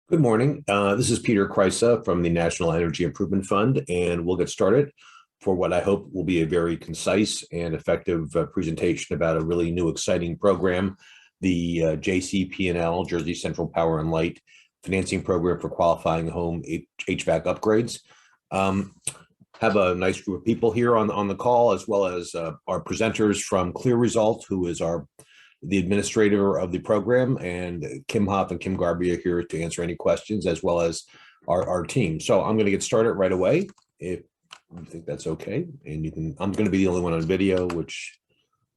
Good morning. This is Peter Kreisa from the National Energy Improvement Fund, and we'll get started for what I hope will be a very concise and effective presentation about a really new, exciting program, the JCPL, Jersey Central Power and Light Financing Program for Qualifying Home HVAC Upgrades. Have a nice group of people here on the call, as well as our presenters from Clear Result, who is the administrator of the program, and Kim Hoff and Kim Garby are here to answer any questions, as well as our team. So I'm going to get started right away, if you think that's okay. And I'm going to be the only one on video, which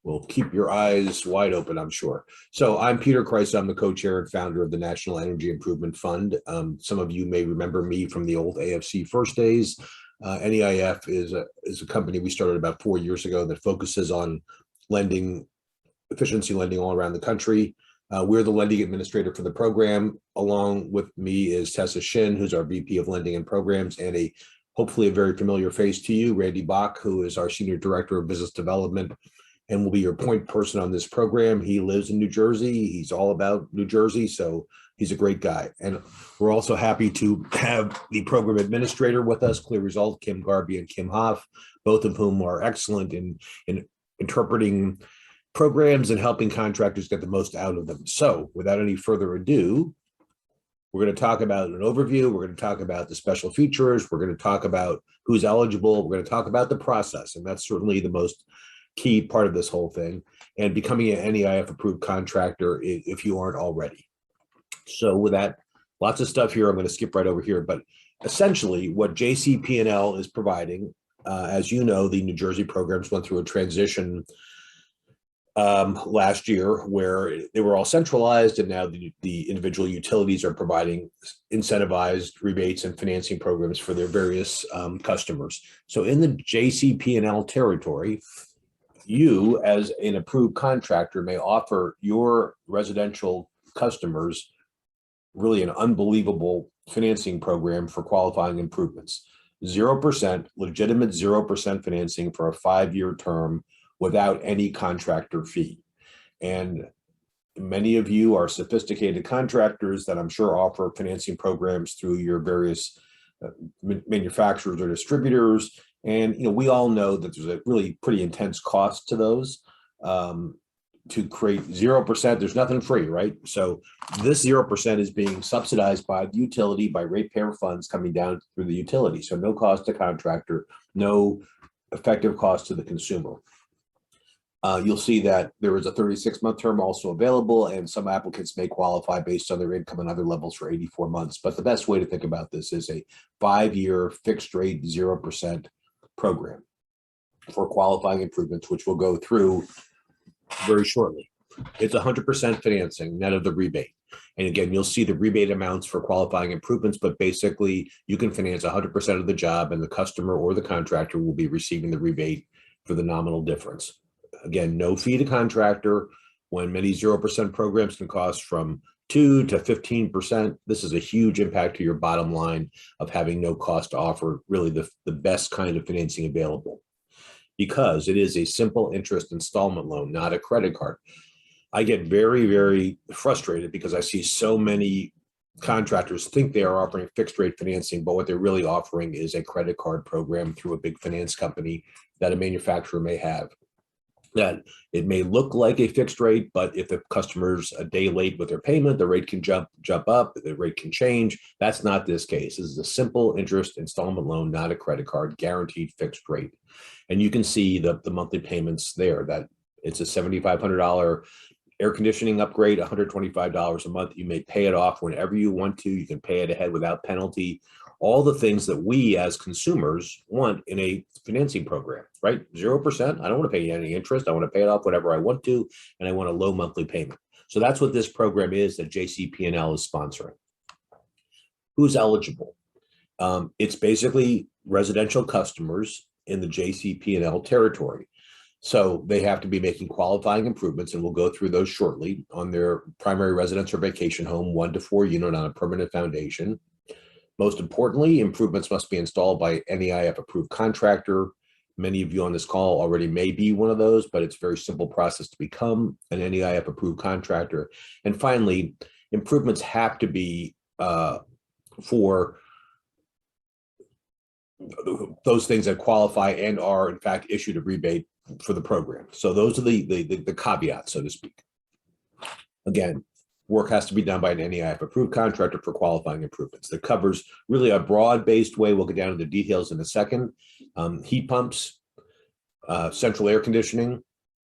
will keep your eyes wide open, I'm sure. So I'm Peter Kreisa. I'm the co-chair and founder of the National Energy Improvement Fund. Some of you may remember me from the old AFC First days. NEIF is a company we started about 4 years ago that focuses on efficiency lending all around the country. We're the lending administrator for the program. Along with me is Tessa Shin, who's our VP of Lending and Programs, and hopefully a very familiar face to you, Randy Bach, who is our Senior Director of Business Development and will be your point person on this program. He lives in New Jersey. He's all about New Jersey, so he's a great guy. And we're also happy to have the program administrator with us, Clear Result, Kim Garby and Kim Hoff, both of whom are excellent in interpreting programs and helping contractors get the most out of them. So without any further ado, we're going to talk about an overview. We're going to talk about the special features. We're going to talk about who's eligible. We're going to talk about the process. And that's certainly the most key part of this whole thing, and becoming an NEIF approved contractor if you aren't already. So with that, lots of stuff here. I'm going to skip right over here. But essentially what JCPL is providing, as you know, the New Jersey programs went through a transition last year where they were all centralized, and now the individual utilities are providing incentivized rebates and financing programs for their various customers. So in the JCPL territory, you as an approved contractor may offer your residential customers really an unbelievable financing program for qualifying improvements. 0%, legitimate 0% financing for a 5-year term without any contractor fee. And many of you are sophisticated contractors that I'm sure offer financing programs through your various manufacturers or distributors. And we all know that there's a really pretty intense cost to those. To create 0%, there's nothing free, right? So this 0% is being subsidized by the utility, by ratepayer funds coming down through the utility. So no cost to contractor, no effective cost to the consumer. You'll see that there is a 36-month term also available, and some applicants may qualify based on their income and other levels for 84 months. But the best way to think about this is a 5-year fixed rate 0% program for qualifying improvements, which we'll go through very shortly. It's 100% financing, net of the rebate. And again, you'll see the rebate amounts for qualifying improvements, but basically you can finance 100% of the job, and the customer or the contractor will be receiving the rebate for the nominal difference. Again, no fee to contractor. When many 0% programs can cost from 2 to 15%, this is a huge impact to your bottom line of having no cost to offer really the best kind of financing available, because it is a simple interest installment loan, not a credit card. I get very, very frustrated because I see so many contractors think they are offering fixed rate financing, but what they're really offering is a credit card program through a big finance company that a manufacturer may have. That it may look like a fixed rate, but if the customer's a day late with their payment, the rate can jump up, the rate can change. That's not this case. This is a simple interest installment loan, not a credit card, guaranteed fixed rate. And you can see the monthly payments there, that it's a $7,500 air conditioning upgrade, $125 a month. You may pay it off whenever you want to. You can pay it ahead without penalty. All the things that we as consumers want in a financing program, right? 0%, I don't want to pay any interest. I want to pay it off whatever I want to, and I want a low monthly payment. So that's what this program is that JCPL is sponsoring. Who's eligible? It's basically residential customers in the JCPL territory. So they have to be making qualifying improvements, and we'll go through those shortly, on their primary residence or vacation home, 1 to 4 unit on a permanent foundation. Most importantly, improvements must be installed by NEIF approved contractor, Many of you on this call already may be one of those, but it's a very simple process to become an NEIF approved contractor. And finally, improvements have to be for those things that qualify and are in fact issued a rebate for the program. So those are the caveats, so to speak. Again, work has to be done by an NEIF approved contractor for qualifying improvements. That covers really a broad-based way. We'll get down to the details in a second. Heat pumps, central air conditioning,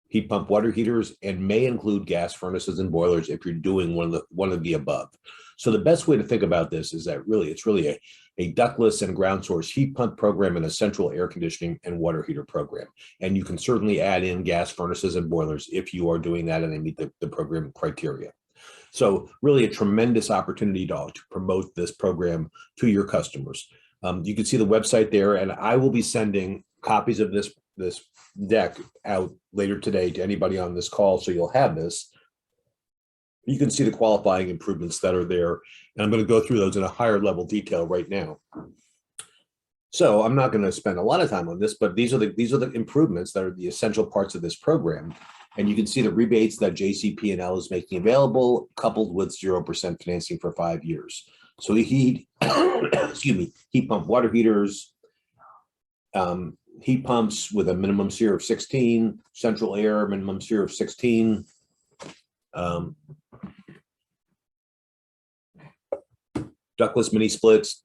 heat pump water heaters, and may include gas furnaces and boilers if you're doing one of the above. So the best way to think about this is that it's really a ductless and ground source heat pump program and a central air conditioning and water heater program. And you can certainly add in gas furnaces and boilers if you are doing that and they meet the program criteria. So really a tremendous opportunity to promote this program to your customers. You can see the website there, and I will be sending copies of this deck out later today to anybody on this call, so you'll have this. You can see the qualifying improvements that are there, and I'm going to go through those in a higher level detail right now. So I'm not going to spend a lot of time on this, but these are the improvements that are the essential parts of this program. And you can see the rebates that JCPL is making available, coupled with 0% financing for 5 years. So heat, excuse me, heat pump water heaters, heat pumps with a minimum SEER of 16, central air minimum SEER of 16. Ductless mini splits,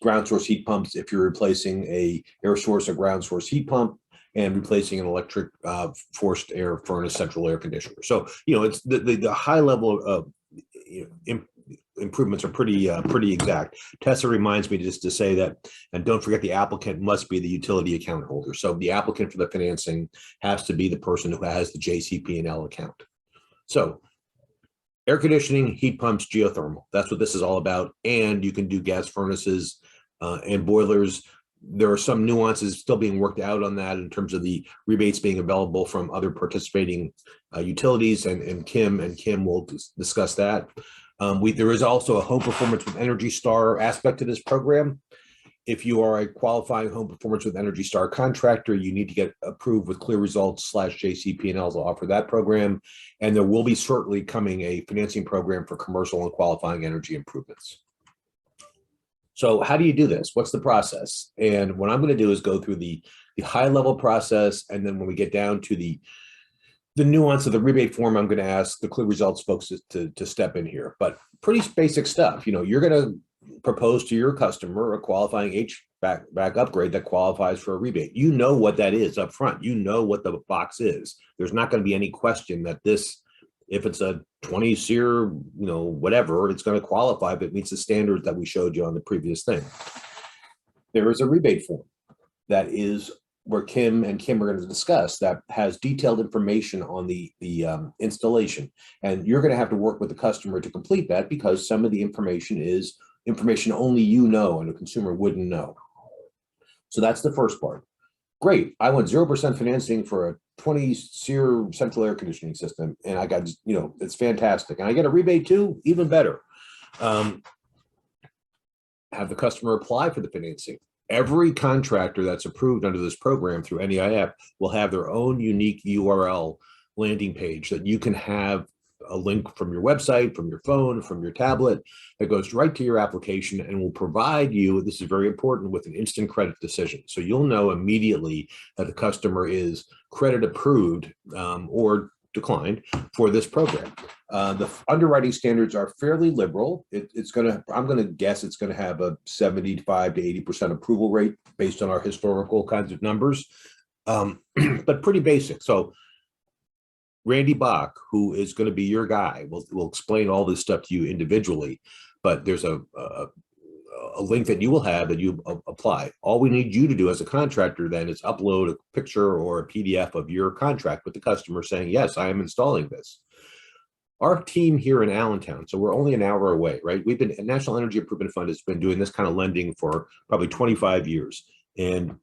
ground source heat pumps if you're replacing a air source or ground source heat pump, and replacing an electric forced air furnace central air conditioner. So it's the high level of improvements are pretty exact. Tessa reminds me just to say that, and don't forget the applicant must be the utility account holder. So the applicant for the financing has to be the person who has the JCPL account. So air conditioning, heat pumps, geothermal. That's what this is all about. And you can do gas furnaces and boilers. There are some nuances still being worked out on that in terms of the rebates being available from other participating utilities, and Kim will discuss that. There is also a home performance with Energy Star aspect to this program. If you are a qualifying home performance with Energy Star contractor, you need to get approved with Clear Results / JCPL to offer that program. And there will be certainly coming a financing program for commercial and qualifying energy improvements. So how do you do this? What's the process? And what I'm going to do is go through the high level process. And then when we get down to the nuance of the rebate form, I'm going to ask the Clear Results folks to step in here. But pretty basic stuff. You're going to propose to your customer a qualifying HVAC upgrade that qualifies for a rebate. You know what that is up front. You know what the box is. There's not going to be any question that this, if it's a 20 SEER, whatever, it's going to qualify if it meets the standards that we showed you on the previous thing. There is a rebate form that is where Kim are going to discuss that has detailed information on the installation. And you're going to have to work with the customer to complete that, because some of the information is information only and a consumer wouldn't know. So that's the first part. Great, I want 0% financing for a 20 SEER central air conditioning system, and I got, it's fantastic. And I get a rebate too, even better. Have the customer apply for the financing. Every contractor that's approved under this program through NEIF will have their own unique URL landing page that you can have a link from your website, from your phone, from your tablet, that goes right to your application and will provide you, this is very important, with an instant credit decision. So you'll know immediately that the customer is credit approved or declined for this program. The underwriting standards are fairly liberal. I'm going to guess it's going to have a 75 to 80% approval rate based on our historical kinds of numbers, but pretty basic. So Randy Bach, who is going to be your guy, will explain all this stuff to you individually, but there's a link that you will have that you apply. All we need you to do as a contractor then is upload a picture or a PDF of your contract with the customer saying, yes, I am installing this. Our team here in Allentown, so we're only an hour away, right? National Energy Improvement Fund has been doing this kind of lending for probably 25 years. And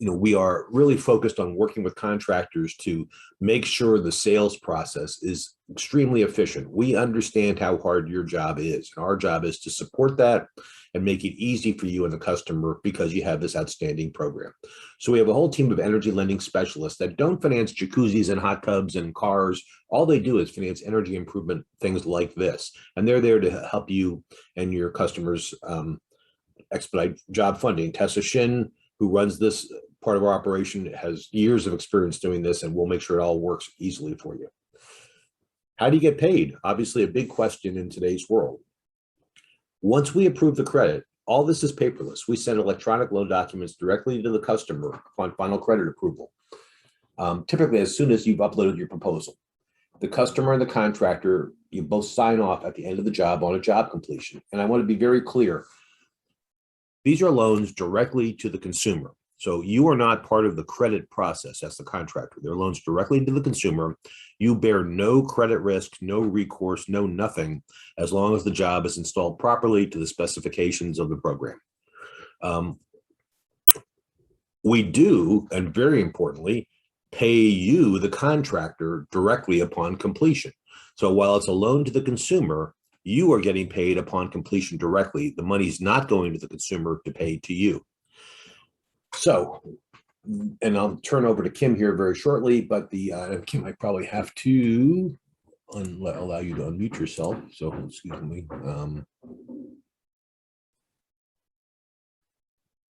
we are really focused on working with contractors to make sure the sales process is extremely efficient. We understand how hard your job is, and our job is to support that and make it easy for you and the customer because you have this outstanding program. So we have a whole team of energy lending specialists that don't finance jacuzzis and hot tubs and cars. All they do is finance energy improvement, things like this. And they're there to help you and your customers expedite job funding. Tessa Shin, who runs this part of our operation, has years of experience doing this, and we'll make sure it all works easily for you. How do you get paid? Obviously, a big question in today's world. Once we approve the credit, all this is paperless. We send electronic loan documents directly to the customer upon final credit approval, typically as soon as you've uploaded your proposal. The customer and the contractor, you both sign off at the end of the job on a job completion. And I want to be very clear. These are loans directly to the consumer. So you are not part of the credit process as the contractor. They're loans directly to the consumer. You bear no credit risk, no recourse, no nothing, as long as the job is installed properly to the specifications of the program. We do, and very importantly, pay you, the contractor, directly upon completion. So while it's a loan to the consumer, you are getting paid upon completion directly. The money's not going to the consumer to pay to you. So, and I'll turn over to Kim here very shortly, but Kim, I probably have to allow you to unmute yourself. So, excuse me.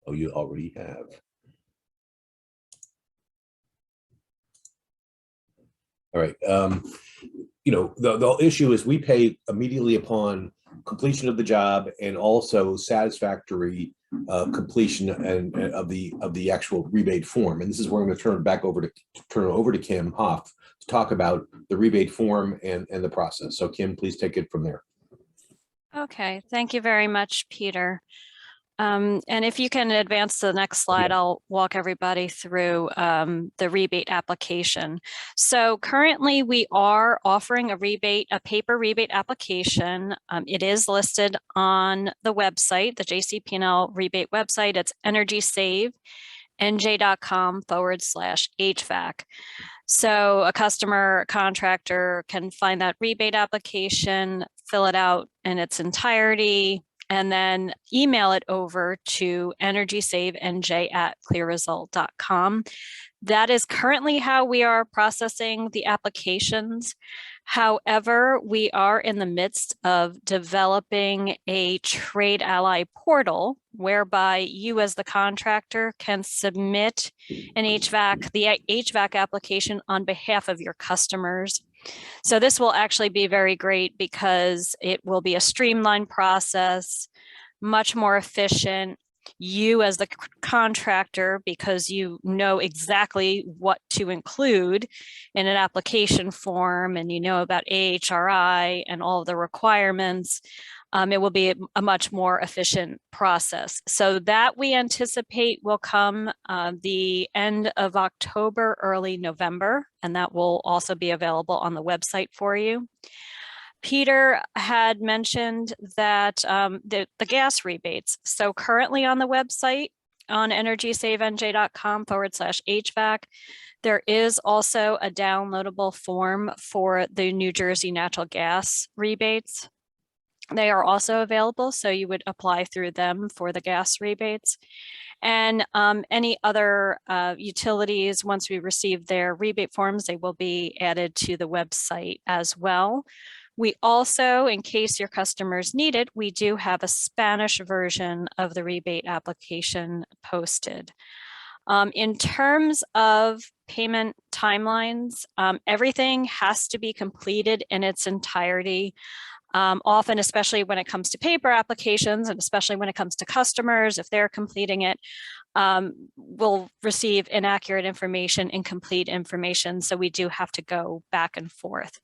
Oh, you already have. All right. You know, the issue is we pay immediately upon completion of the job and also satisfactory completion and of the actual rebate form. And this is where I'm going to turn it over to Kim Hoff to talk about the rebate form and the process. So Kim, please take it from there. Okay, thank you very much, Peter. And if you can advance to the next slide, yeah. I'll walk everybody through the rebate application. So currently we are offering a paper rebate application. It is listed on the website, the JCPL rebate website. It's energysavennj.com/HVAC. So a customer contractor can find that rebate application, fill it out in its entirety, and then email it over to energysavenj@clearresult.com. That is currently how we are processing the applications. However, we are in the midst of developing a trade ally portal whereby you as the contractor can submit the HVAC application on behalf of your customers. So this will actually be very great because it will be a streamlined process, much more efficient. You as the contractor, because you know exactly what to include in an application form and you know about AHRI and all of the requirements, it will be a much more efficient process. So that we anticipate will come the end of October, early November, and that will also be available on the website for you. Peter had mentioned that the gas rebates. So currently on the website on energysavenj.com/HVAC, there is also a downloadable form for the New Jersey natural gas rebates. They are also available, so you would apply through them for the gas rebates. And any other utilities, once we receive their rebate forms, they will be added to the website as well. We also, in case your customers need it, we do have a Spanish version of the rebate application posted. In terms of payment timelines, everything has to be completed in its entirety. Often, especially when it comes to paper applications, and especially when it comes to customers, if they're completing it, we'll receive inaccurate information, incomplete information. So we do have to go back and forth.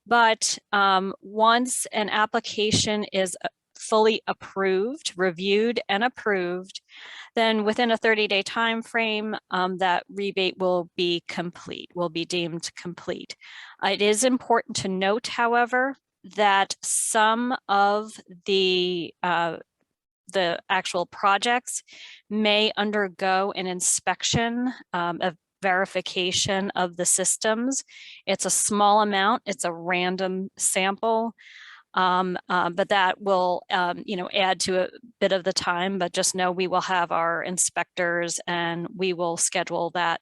But once an application is fully approved, reviewed and approved, then within a 30-day time frame, that rebate will be complete, will be deemed complete. It is important to note, however, that some of the actual projects may undergo an inspection of verification of the systems. It's a small amount, it's a random sample. But that will, add to a bit of the time, but just know we will have our inspectors and we will schedule that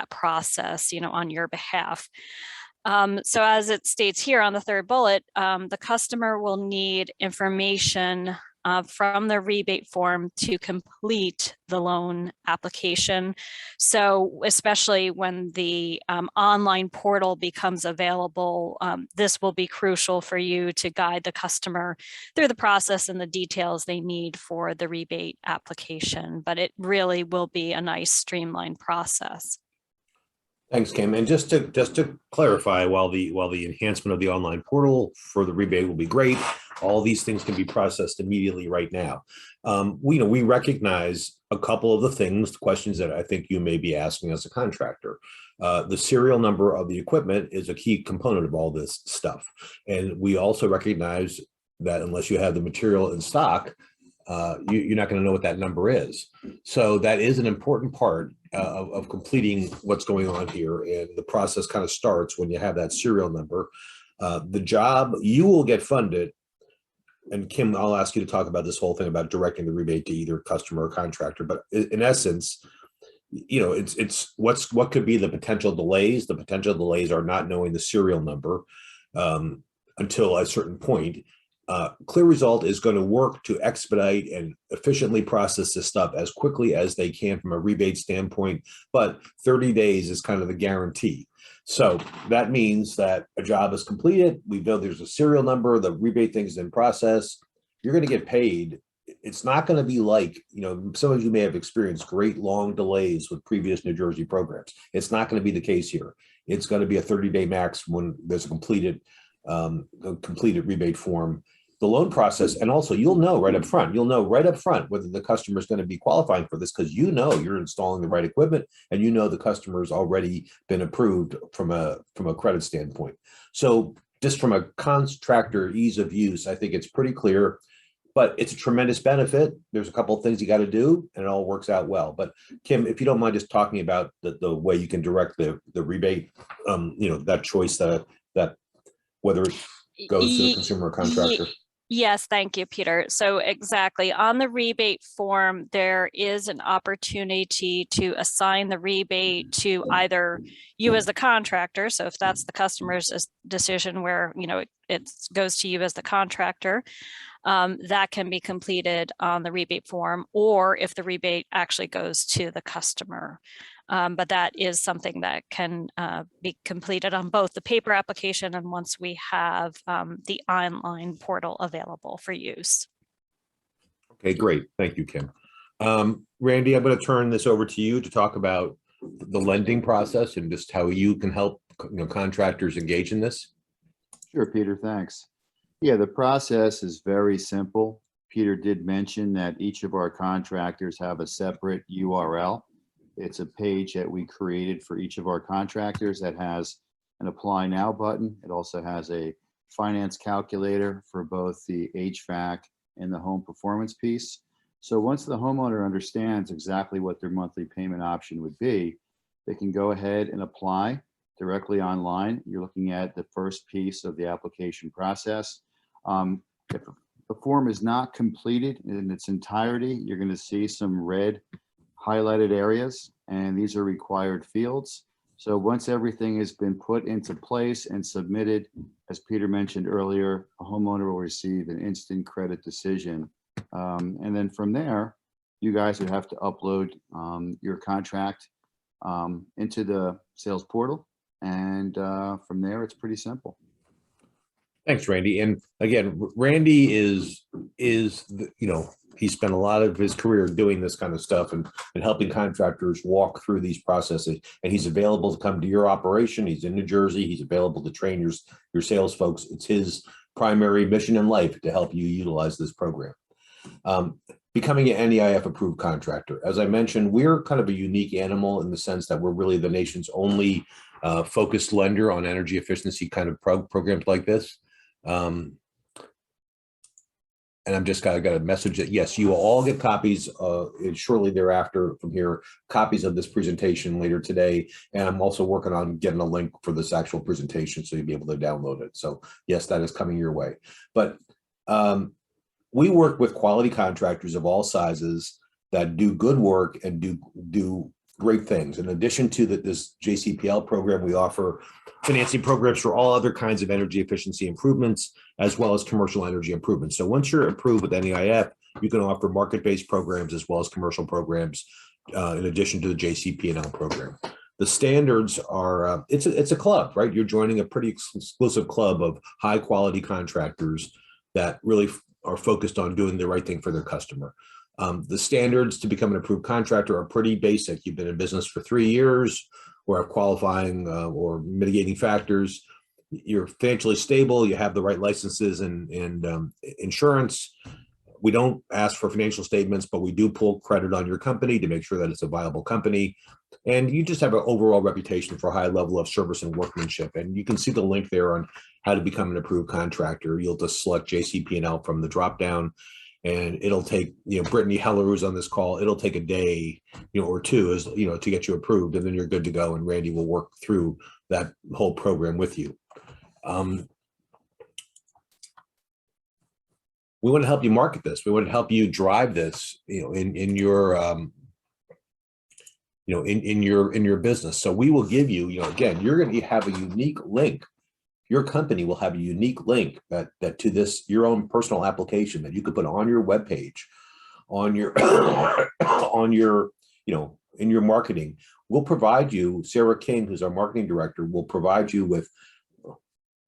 process, on your behalf. So as it states here on the third bullet, the customer will need information from the rebate form to complete the loan application. So especially when the online portal becomes available, this will be crucial for you to guide the customer through the process and the details they need for the rebate application. But it really will be a nice streamlined process. Thanks, Kim. And just to clarify, while the enhancement of the online portal for the rebate will be great, all these things can be processed immediately right now. We recognize a couple of the questions that I think you may be asking as a contractor. The serial number of the equipment is a key component of all this stuff, and we also recognize that unless you have the material in stock, you're not going to know what that number is. So that is an important part of completing what's going on here. And the process kind of starts when you have that serial number. The job, you will get funded. And Kim, I'll ask you to talk about this whole thing about directing the rebate to either customer or contractor. But in essence, it's what could be the potential delays. The potential delays are not knowing the serial number until a certain point. Clear Result is going to work to expedite and efficiently process this stuff as quickly as they can from a rebate standpoint, but 30 days is kind of the guarantee. So that means that a job is completed. We know there's a serial number, the rebate thing is in process. You're going to get paid. It's not going to be like, some of you may have experienced great long delays with previous New Jersey programs. It's not going to be the case here. It's going to be a 30-day max when there's a completed rebate form. The loan process, and also you'll know right up front whether the customer is going to be qualifying for this, because you're installing the right equipment and the customer's already been approved from a credit standpoint. So just from a contractor ease of use, I think it's pretty clear, but it's a tremendous benefit. There's a couple of things you got to do and it all works out well. But Kim, if you don't mind just talking about the way you can direct the rebate, that choice that whether it goes to the consumer or contractor. Yes, thank you, Peter. So exactly, on the rebate form, there is an opportunity to assign the rebate to either you as the contractor. So if that's the customer's decision where, it goes to you as the contractor, that can be completed on the rebate form, or if the rebate actually goes to the customer. But that is something that can be completed on both the paper application and once we have the online portal available for use. Okay, great. Thank you, Kim. Randy, I'm going to turn this over to you to talk about the lending process and just how you can help contractors engage in this. Sure, Peter, thanks. Yeah, the process is very simple. Peter did mention that each of our contractors have a separate URL. It's a page that we created for each of our contractors that has an Apply Now button. It also has a finance calculator for both the HVAC and the home performance piece. So once the homeowner understands exactly what their monthly payment option would be, they can go ahead and apply directly online. You're looking at the first piece of the application process. If the form is not completed in its entirety, you're going to see some red highlighted areas, and these are required fields. So once everything has been put into place and submitted, as Peter mentioned earlier, a homeowner will receive an instant credit decision. And then from there, you guys would have to upload your contract into the sales portal. And from there, it's pretty simple. Thanks, Randy. And again, Randy is he spent a lot of his career doing this kind of stuff and helping contractors walk through these processes. And he's available to come to your operation. He's in New Jersey. He's available to train your sales folks. It's his primary mission in life to help you utilize this program. Becoming an NEIF approved contractor. As I mentioned, we're kind of a unique animal in the sense that we're really the nation's only focused lender on energy efficiency kind of programs like this. And I'm just got a message that yes, you will all get copies shortly thereafter from here, copies of this presentation later today. And I'm also working on getting a link for this actual presentation so you'll be able to download it. So yes, that is coming your way. But We work with quality contractors of all sizes that do good work and do great things. In addition to this JCPL program, we offer financing programs for all other kinds of energy efficiency improvements, as well as commercial energy improvements. So once you're approved with NEIF, you can offer market-based programs as well as commercial programs in addition to the JCP&L program. The standards are, it's a club, right? You're joining a pretty exclusive club of high quality contractors that really are focused on doing the right thing for their customer. The standards to become an approved contractor are pretty basic. You've been in business for 3 years, or have qualifying or mitigating factors. You're financially stable. You have the right licenses and insurance. We don't ask for financial statements, but we do pull credit on your company to make sure that it's a viable company. And you just have an overall reputation for a high level of service and workmanship. And you can see the link there on how to become an approved contractor. You'll just select JCP&L from the dropdown, and it'll take, Brittany Heller, who's on this call, it'll take a day, or two, to get you approved, and then you're good to go. And Randy will work through that whole program with you. We want to help you market this. We want to help you drive this, in your, in your business. So we will give you, again, you're going to have a unique link. Your company will have a unique link that to this, your own personal application that you could put on your webpage, on your, in your marketing. We'll provide you, Sarah King, who's our marketing director, will provide you with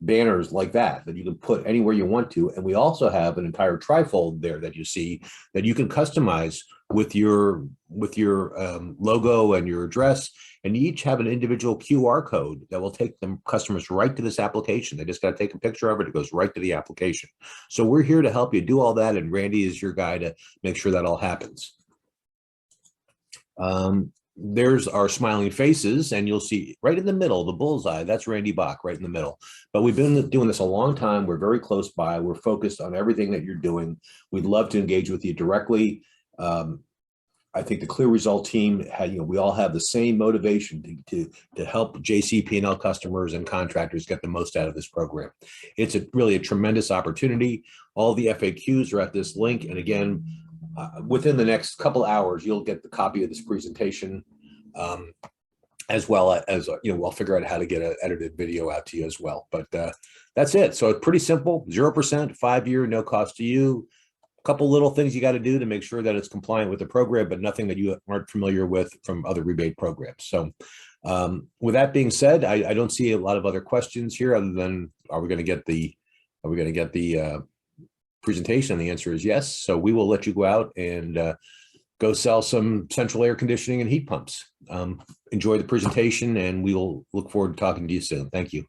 banners like that you can put anywhere you want to. And we also have an entire trifold there that you see that you can customize with your logo and your address, and you each have an individual QR code that will take them customers right to this application. They just got to take a picture of it. It goes right to the application. So we're here to help you do all that, and Randy is your guy to make sure that all happens. There's our smiling faces, and you'll see right in the middle, the bullseye, that's Randy Bach right in the middle. But we've been doing this a long time. We're very close by. We're focused on everything that you're doing. We'd love to engage with you directly. I think the Clear Result team had, we all have the same motivation to help JCP&L customers and contractors get the most out of this program. It's really a tremendous opportunity. All the FAQs are at this link. And again, within the next couple hours, you'll get the copy of this presentation, as well as, we'll figure out how to get an edited video out to you as well. But that's it. So it's pretty simple, 0%, 5-year, no cost to you. A couple little things you got to do to make sure that it's compliant with the program, but nothing that you aren't familiar with from other rebate programs. So with that being said, I don't see a lot of other questions here other than, are we going to get the presentation? And the answer is yes. So we will let you go out and go sell some central air conditioning and heat pumps. Enjoy the presentation, and we will look forward to talking to you soon. Thank you.